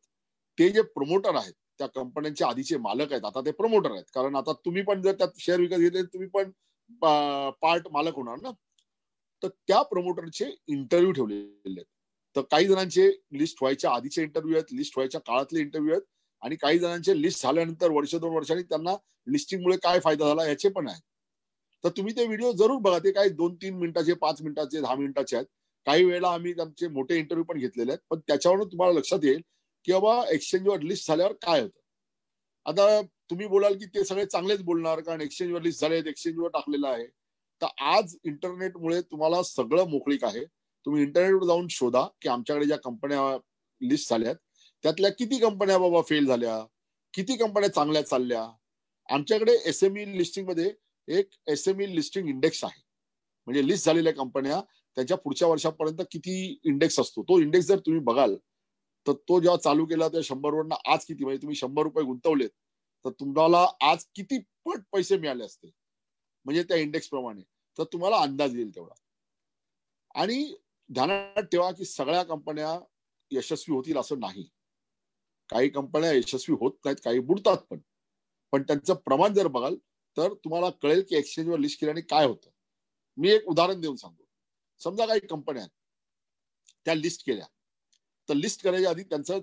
ते जे प्रमोटर आहेत, त्या कंपन्यांचे आधीचे मालक आहेत, आता ते प्रमोटर आहेत. कारण आता तुम्ही पण जर त्यात शेअर विकत घेतले तुम्ही पण पार्ट मालक होणार ना. तर त्या प्रमोटरचे इंटरव्ह्यू ठेवलेले आहेत. तर काही जणांचे लिस्ट व्हायच्या आधीचे इंटरव्ह्यू आहेत, लिस्ट व्हायच्या काळातले इंटरव्ह्यू आहेत, आणि काही जणांचे लिस्ट झाल्यानंतर वर्ष 2 वर्षांनी त्यांना लिस्टिंगमुळे काय फायदा झाला याचे पण आहेत. तर तुम्ही ते व्हिडिओ जरूर बघा. ते काही 2-3 मिनिटाचे, 5 मिनिटाचे, 10 मिनिटाचे आहेत. काही वेळेला आम्ही त्यांचे मोठे इंटरव्ह्यू पण घेतलेले आहेत. पण त्याच्यावरून तुम्हाला लक्षात येईल की बाबा एक्सचेंजवर लिस्ट झाल्यावर काय होतं. आता तुम्ही बोलाल की ते सगळे चांगलेच बोलणार कारण एक्सचेंजवर लिस्ट झाले, एक्सचेंजवर टाकलेलं आहे. तर आज इंटरनेटमुळे तुम्हाला सगळं मोकळीक आहे. तुम्ही इंटरनेटवर जाऊन शोधा की आमच्याकडे ज्या कंपन्या लिस्ट झाल्यात त्यातल्या किती कंपन्या बाबा फेल झाल्या, किती कंपन्या चांगल्या चालल्या. आमच्याकडे एसएमई लिस्टिंग मध्ये एक एसएमई लिस्टिंग इंडेक्स आहे. म्हणजे लिस्ट झालेल्या कंपन्या त्यांच्या पुढच्या वर्षापर्यंत किती इंडेक्स असतो, तो इंडेक्स जर तुम्ही बघाल तर तो जेव्हा चालू केला त्या 100 वरनं आज किती, म्हणजे तुम्ही 100 रुपये गुंतवलेत तर तुम्हाला आज किती पट पैसे मिळाले असते म्हणजे त्या इंडेक्स प्रमाणे, तर तुम्हाला अंदाज येईल तेवढा. आणि ध्यानात ठेवा की सगळ्या कंपन्या यशस्वी होतील असं नाही. काही कंपन्या यशस्वी होत नाहीत, काही बुडतात पण. पण त्यांचं प्रमाण जर बघाल तर तुम्हाला कळेल की एक्सचेंजवर लिस्ट केल्याने काय होतं. मी एक उदाहरण देऊन सांगतो. समजा काही कंपन्या त्या लिस्ट केल्या, तर लिस्ट करायच्या आधी त्यांचं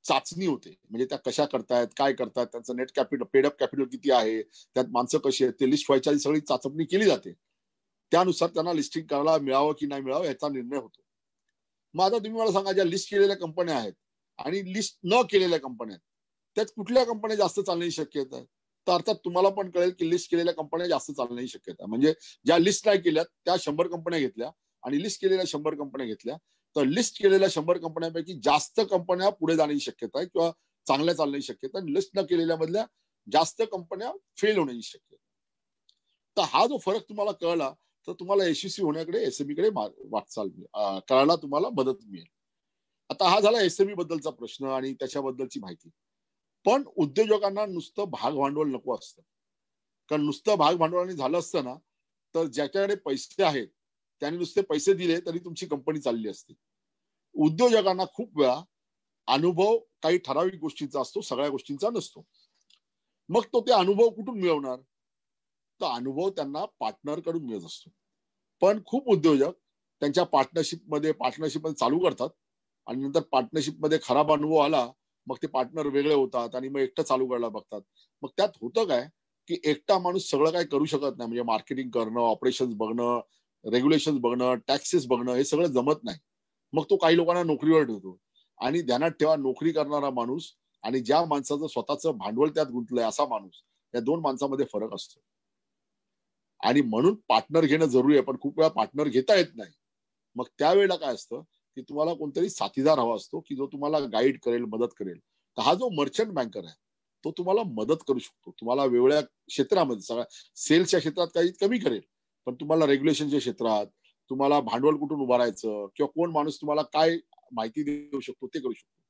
चाचणी होते, म्हणजे त्या कशा करतायत, काय करतायत, त्यांचं नेट कॅपिटल, पेडअप कॅपिटल किती आहे, त्यात माणसं कशी आहेत, ते लिस्ट व्हायच्या आधी सगळी चाचपणी केली जाते. त्यानुसार त्यांना लिस्टिंग करायला मिळावं की नाही मिळावं याचा निर्णय होतो. मग आता तुम्ही मला सांगा, ज्या लिस्ट केलेल्या कंपन्या आहेत आणि लिस्ट न केलेल्या कंपन्या आहेत, त्यात कुठल्या कंपन्या जास्त चालण्याची शक्यता आहे? तर अर्थात तुम्हाला पण कळेल की लिस्ट केलेल्या कंपन्या जास्त चालण्याची शक्यता आहे. म्हणजे ज्या लिस्ट नाही केल्या त्या 100 कंपन्या घेतल्या आणि लिस्ट केलेल्या 100 कंपन्या घेतल्या, तर लिस्ट केलेल्या 100 कंपन्यांपैकी जास्त कंपन्या पुढे जाण्याची शक्यता आहे किंवा चांगल्या चालण्याची शक्यता आहे. लिस्ट न केलेल्या मधल्या जास्त कंपन्या फेल होण्याची शक्यता. तर हा जो फरक तुम्हाला कळला तर तुम्हाला यशस्वी होण्याकडे एसएमई कडे वाटचाल करायला तुम्हाला मदत मिळेल. आता हा झाला एसएमई बद्दलचा प्रश्न आणि त्याच्याबद्दलची माहिती. पण उद्योजकांना नुसतं भाग भांडवल नको असतं. कारण नुसतं भाग भांडवलाने झालं असतं ना तर ज्याच्याकडे पैसे आहेत त्याने नुसते पैसे दिले तरी तुमची कंपनी चालली असते. उद्योजकांना खूप वेळा अनुभव काही ठराविक गोष्टींचा असतो, सगळ्या गोष्टींचा नसतो. मग तो ते अनुभव कुठून मिळवणार? तर अनुभव त्यांना पार्टनर कडून मिळत असतो. पण खूप उद्योजक त्यांच्या पार्टनरशिप चालू करतात आणि नंतर पार्टनरशिप मध्ये खराब अनुभव आला मग ते पार्टनर वेगळे होतात आणि मग एकटं चालू करायला बघतात. मग त्यात होतं काय की एकटा माणूस सगळं काय करू शकत नाही. म्हणजे मार्केटिंग करणं, ऑपरेशन्स बघणं, रेग्युलेशन बघणं, टॅक्सेस बघणं हे सगळं जमत नाही. मग तो काही लोकांना नोकरीवर ठेवतो. आणि ध्यानात ठेवा, नोकरी करणारा माणूस आणि ज्या माणसाचं स्वतःचं भांडवल त्यात गुंतलंय असा माणूस, या दोन माणसामध्ये फरक असतो. आणि म्हणून पार्टनर घेणं जरुरी आहे. पण खूप वेळा पार्टनर घेता येत नाही. मग त्यावेळेला काय असतं की तुम्हाला कोणतरी साथीदार हवा असतो की जो तुम्हाला गाईड करेल, मदत करेल. तर हा जो मर्चंट बँकर आहे तो तुम्हाला मदत करू शकतो. तुम्हाला वेगवेगळ्या क्षेत्रामध्ये, सगळ्या सेल्सच्या क्षेत्रात काही कमी करेल, पण तुम्हाला रेग्युलेशनच्या क्षेत्रात, तुम्हाला भांडवल कुठून उभारायचं किंवा कोण माणूस तुम्हाला काय माहिती देऊ शकतो ते करू शकतो.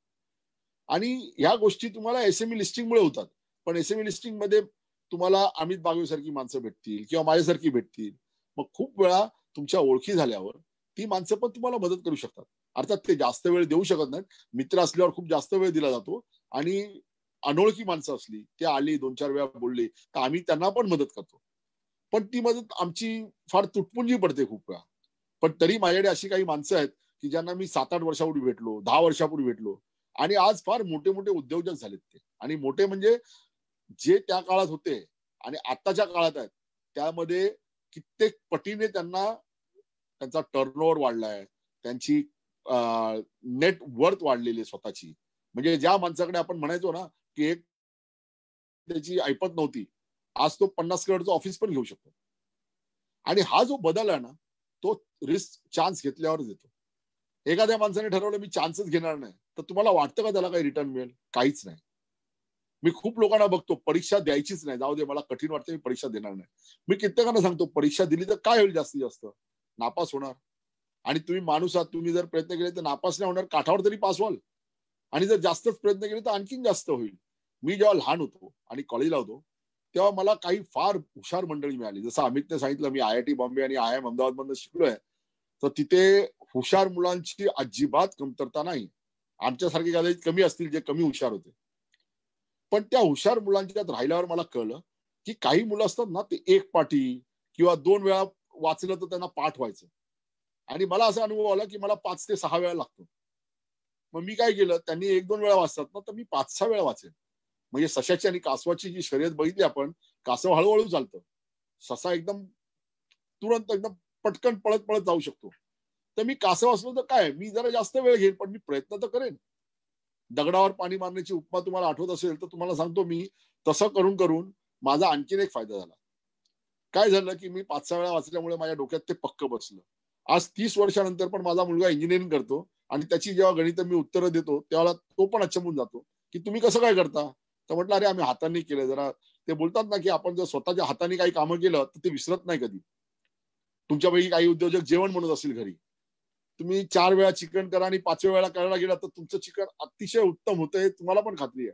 आणि ह्या गोष्टी तुम्हाला एसएमई लिस्टिंगमुळे होतात. पण SME लिस्टिंग मध्ये तुम्हाला अमित बागवे सारखी माणसं भेटतील किंवा माझ्यासारखी भेटतील. मग खूप वेळा तुमच्या ओळखी झाल्यावर ती माणसं पण तुम्हाला मदत करू शकतात. अर्थात ते जास्त वेळ देऊ शकत नाहीत. मित्र असल्यावर खूप जास्त वेळ दिला जातो आणि अनोळखी माणसं असली, ते आली 2-4 वेळा बोलले तर आम्ही त्यांना पण मदत करतो. पण ती मदत आमची फार तुटपुंजी पडते खूप वेळा. पण तरी माझ्याकडे अशी काही माणसं आहेत की ज्यांना मी 7-8 वर्षापूर्वी भेटलो, 10 वर्षापूर्वी भेटलो आणि आज फार मोठे मोठे उद्योजक झालेत ते. आणि मोठे म्हणजे जे त्या काळात होते आणि आताच्या काळात आहेत त्यामध्ये कित्येक पटीने त्यांचा टर्नओव्हर वाढलाय, त्यांची नेट वर्थ वाढलेली स्वतःची. म्हणजे ज्या माणसाकडे आपण म्हणायचो ना की एक त्याची ऐपत नव्हती, आज तो 50 करोडचं ऑफिस पण घेऊ शकतो. आणि हा जो बदल आहे ना तो रिस्क चान्स घेतल्यावरच येतो. एखाद्या माणसाने ठरवलं मी चान्सच घेणार नाही, तर तुम्हाला वाटतं का त्याला काही रिटर्न मिळेल? काहीच नाही. मी खूप लोकांना बघतो परीक्षा द्यायचीच नाही, जाऊ दे मला कठीण वाटतं मी परीक्षा देणार नाही. मी कित्येकांना सांगतो परीक्षा दिली तर काय होईल? जास्तीत जास्त नापास होणार. आणि तुम्ही माणूस आहात, तुम्ही जर प्रयत्न केले तर नापास नाही होणार, काठावर तरी पास व्हाल. आणि जर जास्तच प्रयत्न केले तर आणखीन जास्त होईल. मी जेव्हा लहान होतो आणि कॉलेजला होतो तेव्हा मला काही फार हुशार मंडळी मिळाली. जसं अमितने सांगितलं मी IIT बॉम्बे आणि IIM अहमदाबाद मधून शिकलोय, तर तिथे हुशार मुलांची अजिबात कमतरता नाही. आमच्यासारखे कदाचित कमी असतील जे कमी हुशार होते. पण त्या हुशार मुलांच्यात राहिल्यावर मला कळलं की काही मुलं असतात ना ते एक पाठी किंवा 2 वेळा वाचलं तर त्यांना पाठ व्हायचं. आणि मला असा अनुभव आला की मला 5 ते 6 वेळा लागतो. मग मी काय केलं, त्यांनी 1-2 वेळा वाचतात ना तर मी 5-6 वेळा वाचेन. म्हणजे सशाची आणि कासवाची जी शर्यत बघितली आपण, कासव हळूहळू चालतं, ससा एकदम तुरंत एकदम पटकन पळत पळत जाऊ शकतो. तर मी कासव असलो तर काय, मी जरा जास्त वेळ घेईन पण मी प्रयत्न तर करेन. दगडावर पाणी मारण्याची उपमा तुम्हाला आठवत असेल तर तुम्हाला सांगतो मी तसं करून करून माझा आणखीन एक फायदा झाला. काय झालं की मी 5-6 वेळा वाचल्यामुळे माझ्या डोक्यात ते पक्क बसलं. आज 30 वर्षानंतर पण माझा मुलगा इंजिनिअरिंग करतो आणि त्याची जेव्हा गणित मी उत्तरं देतो तेव्हा तो पण अचंबून जातो की तुम्ही कसं काय करता. तर म्हटलं अरे आम्ही हातांनी केलं. जरा ते बोलतात ना की आपण जर स्वतःच्या हाताने काही कामं केलं तर ते विसरत नाही कधी. तुमच्यापैकी काही उद्योजक जेवण म्हणत असतील घरी, तुम्ही 4 वेळा चिकन करा आणि 5व्या वेळा करायला गेला तर तुमचं चिकन अतिशय उत्तम होतंय, तुम्हाला पण खात्री आहे.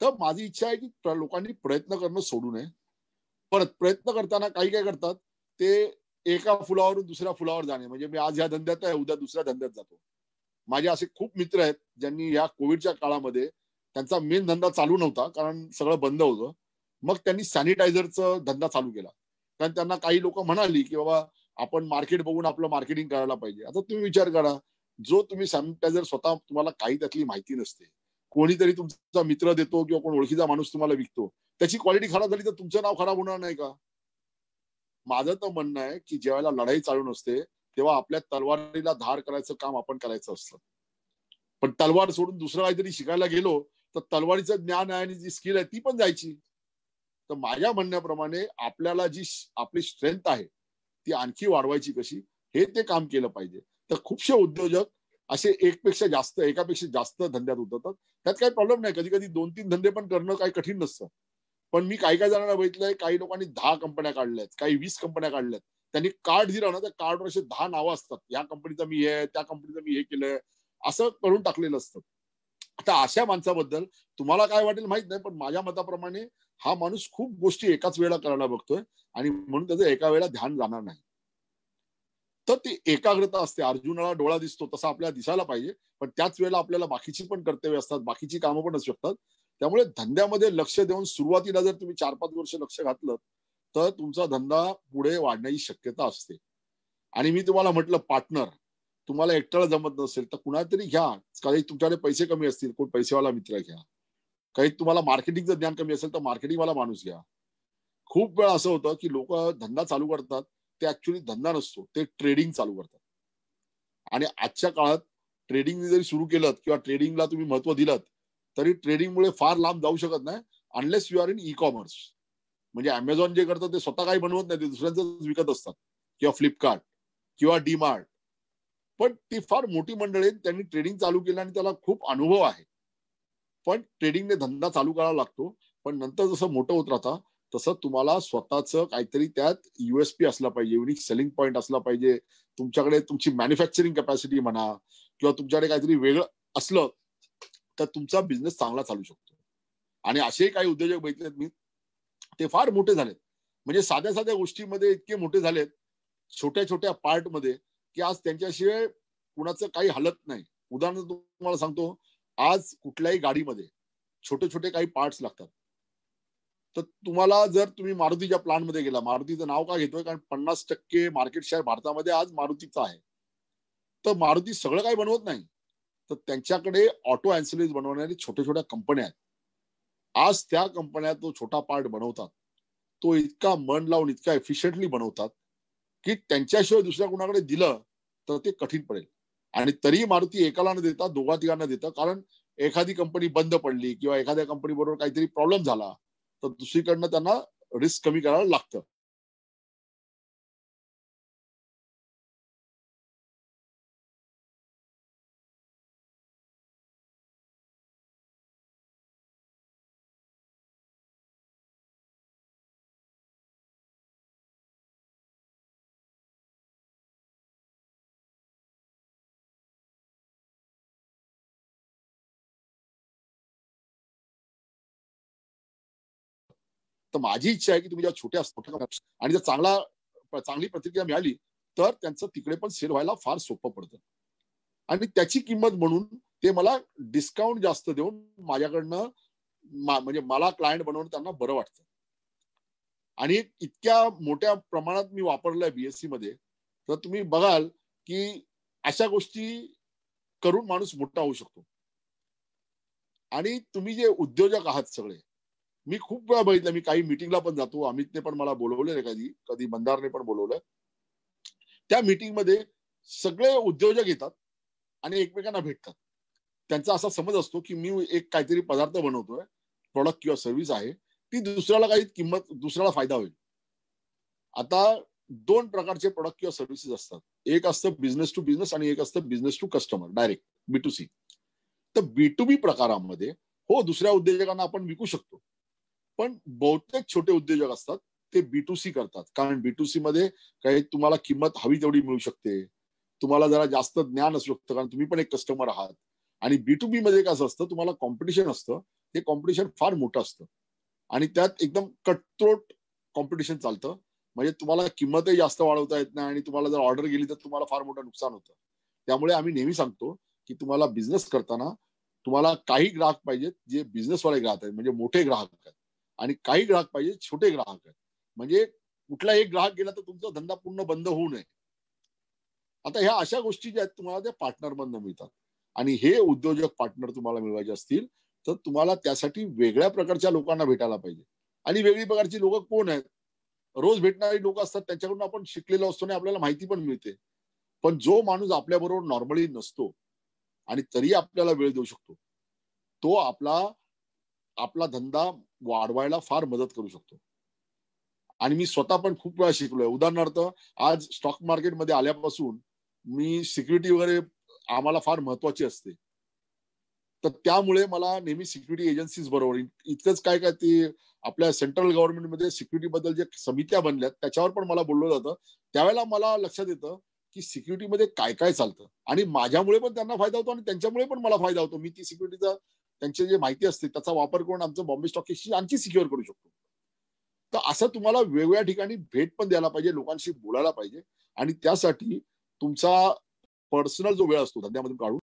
तर माझी इच्छा आहे की लोकांनी प्रयत्न करणं सोडू नये. परत प्रयत्न करताना काही काय करतात ते एका फुलावरून दुसऱ्या फुलावर जाणे. म्हणजे मी आज ह्या धंद्यात आहे, उद्या दुसऱ्या धंद्यात जातो. माझे असे खूप मित्र आहेत ज्यांनी या कोविडच्या काळामध्ये त्यांचा मेन धंदा चालू नव्हता कारण सगळं बंद होतं. मग त्यांनी सॅनिटायझरचा धंदा चालू केला. कारण त्यांना काही लोक म्हणाली की बाबा आपण मार्केट बघून आपलं मार्केटिंग करायला पाहिजे. आता तुम्ही विचार करा, जो तुम्ही सॅनिटायझर स्वतः तुम्हाला काही त्यातली माहिती नसते, कोणीतरी तुमचा मित्र देतो किंवा कोण ओळखीचा माणूस तुम्हाला विकतो, त्याची क्वालिटी खराब झाली तर तुमचं नाव खराब होणार नाही का? माझं तर म्हणणं आहे की ज्यावेळेला लढाई चालू नसते तेव्हा आपल्या तलवारीला धार करायचं काम आपण करायचं असतं. पण तलवार सोडून दुसरं काहीतरी शिकायला गेलो तर तलवारीचं ज्ञान आहे आणि जी स्किल आहे ती पण जायची. तर माझ्या म्हणण्याप्रमाणे आपल्याला जी आपली स्ट्रेंथ आहे ती आणखी वाढवायची कशी हे ते काम केलं पाहिजे. तर खूपशे उद्योजक असे एकापेक्षा जास्त धंद्यात उतरतात. त्यात काही प्रॉब्लेम नाही. कधी कधी 2-3 धंदे पण करणं काही कठीण नसतं. पण मी काही जणांना बघितलंय, काही लोकांनी 10 कंपन्या काढल्यात, काही 20 कंपन्या काढल्यात. त्यांनी कार्ड दिलं ना त्या कार्डवर असे 10 नावं असतात, या कंपनीचं मी हे, त्या कंपनीचं मी हे केलंय, असं करून टाकलेलं असतं. आता अशा माणसाबद्दल तुम्हाला काय वाटेल माहित नाही, पण माझ्या मताप्रमाणे हा माणूस खूप गोष्टी एकाच वेळेला करायला बघतोय आणि म्हणून त्याचं एका वेळेला ध्यान जाणार नाही. तर ती एकाग्रता असते. अर्जुनाला डोळा दिसतो तसा आपल्याला दिसायला पाहिजे, पण त्याच वेळेला आपल्याला बाकीची पण कर्तव्य असतात, बाकीची कामं पण असू शकतात. त्यामुळे धंद्यामध्ये लक्ष देऊन सुरुवातीला जर तुम्ही 4-5 वर्ष लक्ष घातलं तर तुमचा धंदा पुढे वाढण्याची शक्यता असते. आणि मी तुम्हाला म्हटलं पार्टनर, तुम्हाला एकट्याला जमत नसेल तर कुणातरी घ्या. काही तुमच्याकडे पैसे कमी असतील, कोण पैसेवाला मित्र घ्या. काही तुम्हाला मार्केटिंगचं ज्ञान कमी असेल तर मार्केटिंगवाला माणूस घ्या. खूप वेळा असं होतं की लोक धंदा चालू करतात, ते ऍक्च्युअली धंदा नसतो, ते ट्रेडिंग चालू करतात. आणि आजच्या काळात ट्रेडिंग जरी सुरू केलं किंवा ट्रेडिंगला तुम्ही महत्व दिलं तरी ट्रेडिंगमुळे फार लांब जाऊ शकत नाही unless you are in e-commerce. म्हणजे अमेझॉन जे करतात ते स्वतः काही बनवत नाही, ते दुसऱ्यांचं विकत असतात, किंवा फ्लिपकार्ट किंवा डीमार्ट. पण ती फार मोठी मंडळी आहेत, त्यांनी ट्रेडिंग चालू केलं आणि त्याला खूप अनुभव आहे. पण ट्रेडिंगने धंदा चालू करावा लागतो. पण नंतर जसं मोठं होत राहता तसं तुम्हाला स्वतःचं काहीतरी त्यात USP असला पाहिजे, युनिक सेलिंग पॉईंट असला पाहिजे. तुमच्याकडे तुमची मॅन्युफॅक्चरिंग कॅपॅसिटी म्हणा किंवा तुमच्याकडे काहीतरी वेगळं असलं तर तुमचा बिझनेस चांगला चालू शकतो. आणि असे काही उद्योजक बघितलेत मी, ते फार मोठे झालेत. म्हणजे साध्या साध्या गोष्टीमध्ये इतके मोठे झालेत, छोट्या छोट्या पार्ट मध्ये, की आज त्यांच्याशिवाय कुणाचं काही हलत नाही. उदाहरण तुम्हाला सांगतो, आज कुठल्याही गाडीमध्ये छोटे छोटे काही पार्ट्स लागतात. तर तुम्हाला जर तुम्ही मारुतीच्या प्लांट मध्ये गेला, मारुतीचं नाव का घेतोय, कारण 50% मार्केट शेअर भारतामध्ये आज मारुतीचा आहे. तर मारुती सगळं काही बनवत नाही, तर त्यांच्याकडे ऑटो ॲन्सिलरीज बनवणारी छोट्या छोट्या कंपन्या आहेत. आज त्या कंपन्या तो छोटा पार्ट बनवतात, तो इतका मन लावून इतका एफिशियंटली बनवतात की त्यांच्याशिवाय दुसऱ्या कोणाकडे दिलं तर ते कठीण पडेल. आणि तरी मारुती एकाला न देता दोघा तिघांना देतं, कारण एखादी कंपनी बंद पडली किंवा एखाद्या कंपनी बरोबर काहीतरी प्रॉब्लेम झाला तर दुसरीकडनं त्यांना रिस्क कमी करायला लागतं. तर माझी इच्छा आहे की तुम्ही जेव्हा छोट्या आणि जर चांगली प्रतिक्रिया मिळाली तर त्यांचं तिकडे पण सेल व्हायला फार सोपं पडतं. आणि त्याची किंमत म्हणून ते मला डिस्काउंट जास्त देऊन माझ्याकडनं म्हणजे मला क्लायंट बनवून त्यांना बरं वाटतं. आणि इतक्या मोठ्या प्रमाणात मी वापरलंय बीएससी मध्ये, तर तुम्ही बघाल की अशा गोष्टी करून माणूस मोठा होऊ शकतो. आणि तुम्ही जे उद्योजक आहात सगळे, मी खूप वेळा बघितलं, मी काही मीटिंगला पण जातो, अमितने पण मला बोलवलं, कधी मंदारने पण बोलवलं. त्या मीटिंग मध्ये सगळे उद्योजक येतात आणि एकमेकांना भेटतात. त्यांचा असा समज असतो की मी एक काहीतरी पदार्थ बनवतोय, प्रोडक्ट किंवा सर्व्हिस आहे, ती दुसऱ्याला काही किंमत, दुसऱ्याला फायदा होईल. आता 2 प्रकारचे प्रोडक्ट किंवा सर्व्हिसेस असतात. एक असतं बिझनेस टू बिझनेस आणि एक असतं business to customer, direct B2C. तर B2B प्रकारामध्ये हो, दुसऱ्या उद्योजकांना आपण विकू शकतो, पण बहुतेक छोटे उद्योजक असतात ते B2C करतात. कारण B2C मध्ये काही तुम्हाला किंमत हवी तेवढी मिळू शकते, तुम्हाला जरा जास्त ज्ञान असू शकतं, कारण तुम्ही पण एक कस्टमर आहात. आणि B2B मध्ये कसं असतं, तुम्हाला कॉम्पिटिशन असतं, ते कॉम्पिटिशन फार मोठं असतं आणि त्यात एकदम कटथ्रोट कॉम्पिटिशन चालतं. म्हणजे तुम्हाला किंमतही जास्त वाढवता येत नाही आणि तुम्हाला जर ऑर्डर गेली तर तुम्हाला फार मोठं नुकसान होतं. त्यामुळे आम्ही नेहमी सांगतो की तुम्हाला बिझनेस करताना तुम्हाला काही ग्राहक पाहिजेत जे बिझनेसवाले ग्राहक आहेत, म्हणजे मोठे ग्राहक आहेत, आणि काही ग्राहक पाहिजे छोटे ग्राहक आहेत. म्हणजे कुठला एक ग्राहक गेला तर तुमचा धंदा पूर्ण बंद होऊ नये. आता ह्या अशा गोष्टी ज्या आहेत तुम्हाला त्या पार्टनर मधनं मिळतात. आणि हे उद्योजक पार्टनर तुम्हाला मिळवायचे असतील तर तुम्हाला त्यासाठी वेगळ्या प्रकारच्या लोकांना भेटायला पाहिजे. आणि वेगळी प्रकारची लोक कोण आहेत? रोज भेटणारी लोक असतात, त्यांच्याकडून आपण शिकलेलो असतो आणि आपल्याला माहिती पण मिळते. पण जो माणूस आपल्या बरोबर नॉर्मली नसतो आणि तरी आपल्याला वेळ देऊ शकतो, तो आपला धंदा वाढवायला फार मदत करू शकतो. आणि मी स्वतः पण खूप वेळा शिकलोय. उदाहरणार्थ, आज स्टॉक मार्केटमध्ये आल्यापासून मी सिक्युरिटी वगैरे आम्हाला फार महत्वाची असते, तर त्यामुळे मला नेहमी सिक्युरिटी एजन्सीज बरोबर, इतकंच काय काय ते आपल्या सेंट्रल गव्हर्नमेंटमध्ये सिक्युरिटी बद्दल जे समित्या बनल्यात त्याच्यावर पण मला बोललं जातं. त्यावेळेला मला लक्षात येतं की सिक्युरिटीमध्ये काय काय चालतं आणि माझ्यामुळे पण त्यांना फायदा होतो आणि त्यांच्यामुळे पण मला फायदा होतो. मी ती सिक्युरिटीचा, त्यांची जे माहिती असते त्याचा वापर करून आमचं बॉम्बे स्टॉक एक्सचेंज आणखी सिक्युअर करू शकतो. तर असं तुम्हाला वेगवेगळ्या ठिकाणी भेट पण द्यायला पाहिजे, लोकांशी बोलायला पाहिजे. आणि त्यासाठी तुमचा पर्सनल जो वेळ असतो धंद्यामधून काढून